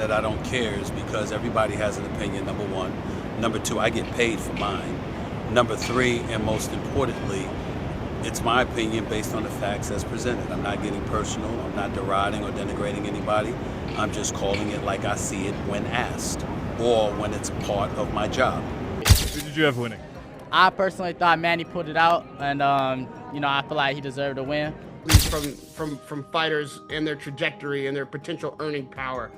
that I don't care is because everybody has an opinion, number one. Number two, I get paid for mine. Number three, and most importantly, it's my opinion based on the facts as presented. I'm not getting personal. I'm not deriding or denigrating anybody. I'm just calling it like I see it when asked or when it's part of my job. Who did you have winning? I personally thought Manny pulled it out, and I feel like he deserved a win. From fighters and their trajectory and their potential earning power.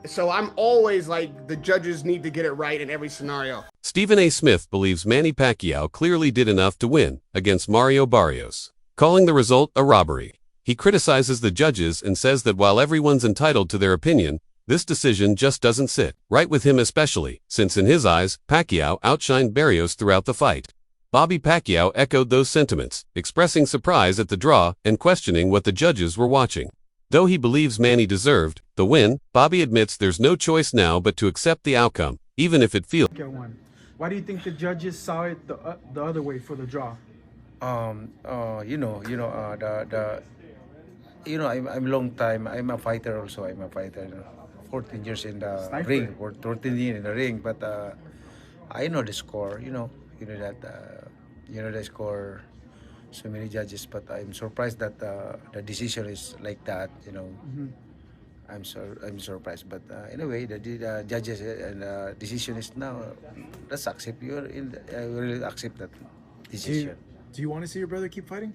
So I'm always like, the judges need to get it right in every scenario. Stephen A. Smith believes Manny Pacquiao clearly did enough to win against Mario Barrios, calling the result a robbery. He criticizes the judges and says that while everyone's entitled to their opinion, this decision just doesn't sit right with him, especially since in his eyes, Pacquiao outshined Barrios throughout the fight. Bobby Pacquiao echoed those sentiments, expressing surprise at the draw and questioning what the judges were watching. Though he believes Manny deserved the win, Bobby admits there's no choice now but to accept the outcome, even if it feels. Why do you think the judges saw it the other way for the draw? I'm long time. I'm a fighter also. I'm a fighter. 14 years in the Sniper. ring, or 14 years in the ring. But I know the score. The score. So many judges, but I'm surprised that the decision is like that. I'm surprised. But anyway, the judges and decision is now. Let's accept. I will accept that decision. Do you want to see your brother keep fighting?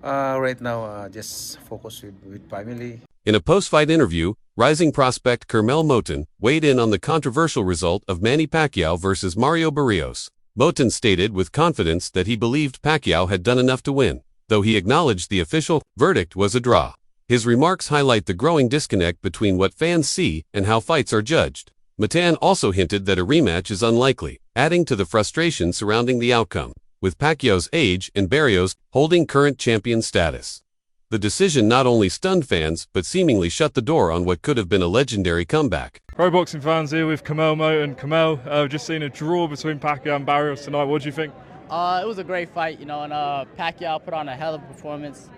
Right now, just focus with family. In a post-fight interview, rising prospect Kermel Moton weighed in on the controversial result of Manny Pacquiao versus Mario Barrios. Moton stated with confidence that he believed Pacquiao had done enough to win, though he acknowledged the official verdict was a draw. His remarks highlight the growing disconnect between what fans see and how fights are judged. Moton also hinted that a rematch is unlikely, adding to the frustration surrounding the outcome, with Pacquiao's age and Barrios holding current champion status. The decision not only stunned fans, but seemingly shut the door on what could have been a legendary comeback. Pro boxing fans here with Kermel Moton. Kermel, just seen a draw between Pacquiao and Barrios tonight. What do you think? It was a great fight, and Pacquiao put on a hell of a performance,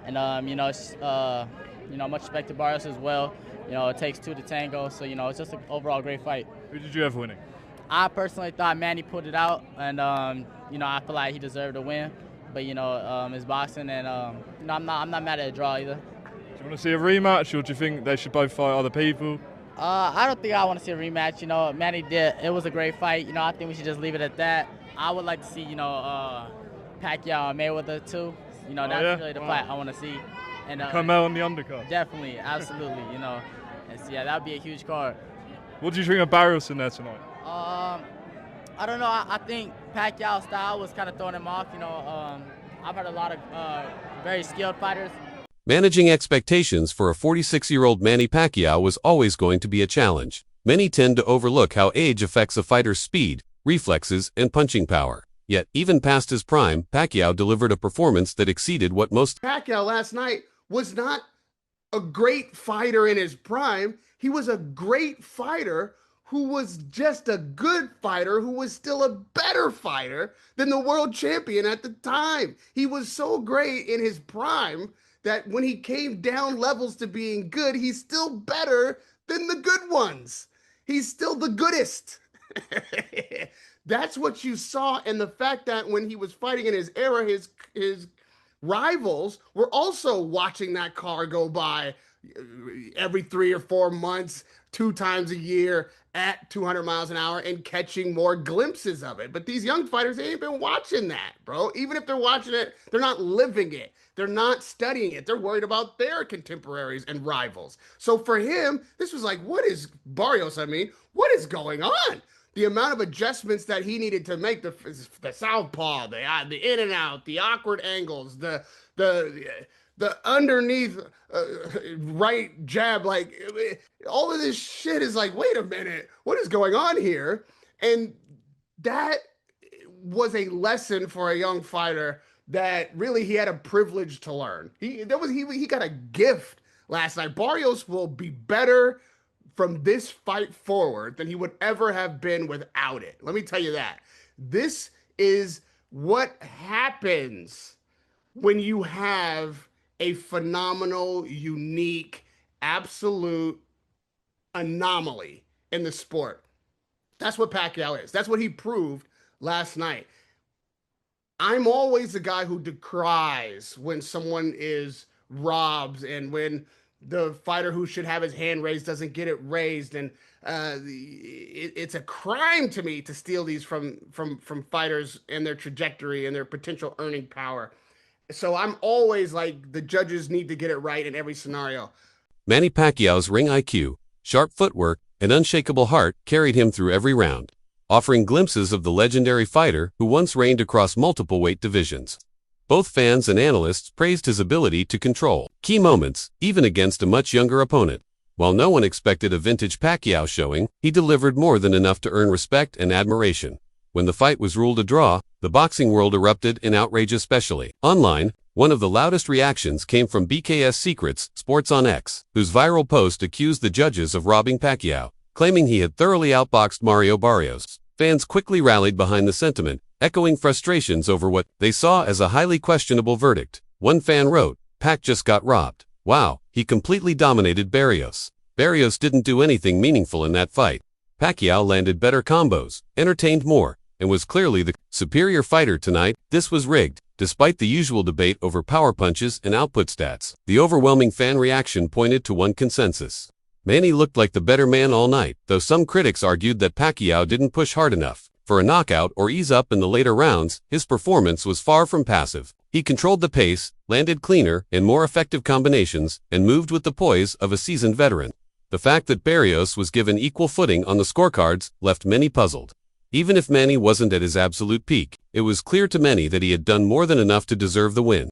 and much respect to Barrios as well. It takes two to tango, so it's just an overall great fight. Who did you have winning? I personally thought Manny pulled it out, and I feel like he deserved a win. But it's boxing, and I'm not mad at a draw either. Do you want to see a rematch, or do you think they should both fight other people? I don't think I want to see a rematch. Manny did. It was a great fight. I think we should just leave it at that. I would like to see Pacquiao and Mayweather too. That's really the fight I want to see. And Kermel on the undercard. Definitely, absolutely. That would be a huge card. What do you think of Barrios in there tonight? I don't know. I think Pacquiao's style was kind of throwing him off. I've had a lot of very skilled fighters. Managing expectations for a 46-year-old Manny Pacquiao was always going to be a challenge. Many tend to overlook how age affects a fighter's speed, reflexes, and punching power. Yet, even past his prime, Pacquiao delivered a performance that exceeded what most. Pacquiao last night was not a great fighter in his prime. He was a great fighter who was just a good fighter, who was still a better fighter than the world champion at the time. He was so great in his prime that when he came down levels to being good, he's still better than the good ones. He's still the goodest. That's what you saw. And the fact that when he was fighting in his era, his rivals were also watching that car go by every 3 or 4 months, 2 times a year at 200 miles an hour and catching more glimpses of it. But these young fighters, they ain't been watching that, bro. Even if they're watching it, they're not living it. They're not studying it. They're worried about their contemporaries and rivals. So for him, this was like, what is going on? The amount of adjustments that he needed to make, the southpaw, the in and out, the awkward angles, the underneath right jab, like all of this shit is like, wait a minute, what is going on here? And that was a lesson for a young fighter that really he had a privilege to learn. He got a gift last night. Barrios will be better from this fight forward than he would ever have been without it. Let me tell you that. This is what happens when you have a phenomenal, unique, absolute anomaly in the sport. That's what Pacquiao is. That's what he proved last night. I'm always the guy who decries when someone is robbed and when the fighter who should have his hand raised doesn't get it raised, and it's a crime to me to steal these from fighters and their trajectory and their potential earning power. So I'm always like, the judges need to get it right in every scenario. Manny Pacquiao's ring IQ, sharp footwork, and unshakable heart carried him through every round, offering glimpses of the legendary fighter who once reigned across multiple weight divisions. Both fans and analysts praised his ability to control key moments, even against a much younger opponent. While no one expected a vintage Pacquiao showing, he delivered more than enough to earn respect and admiration. When the fight was ruled a draw, the boxing world erupted in outrage, especially online. One of the loudest reactions came from BKS Secrets Sports on X, whose viral post accused the judges of robbing Pacquiao, claiming he had thoroughly outboxed Mario Barrios. Fans quickly rallied behind the sentiment, echoing frustrations over what they saw as a highly questionable verdict. One fan wrote, "Pac just got robbed. Wow, he completely dominated Barrios. Barrios didn't do anything meaningful in that fight. Pacquiao landed better combos, entertained more, and was clearly the superior fighter tonight. This was rigged." Despite the usual debate over power punches and output stats, the overwhelming fan reaction pointed to one consensus. Manny looked like the better man all night, though some critics argued that Pacquiao didn't push hard enough for a knockout or ease up in the later rounds. His performance was far from passive. He controlled the pace, landed cleaner and more effective combinations, and moved with the poise of a seasoned veteran. The fact that Barrios was given equal footing on the scorecards left many puzzled. Even if Manny wasn't at his absolute peak, it was clear to many that he had done more than enough to deserve the win.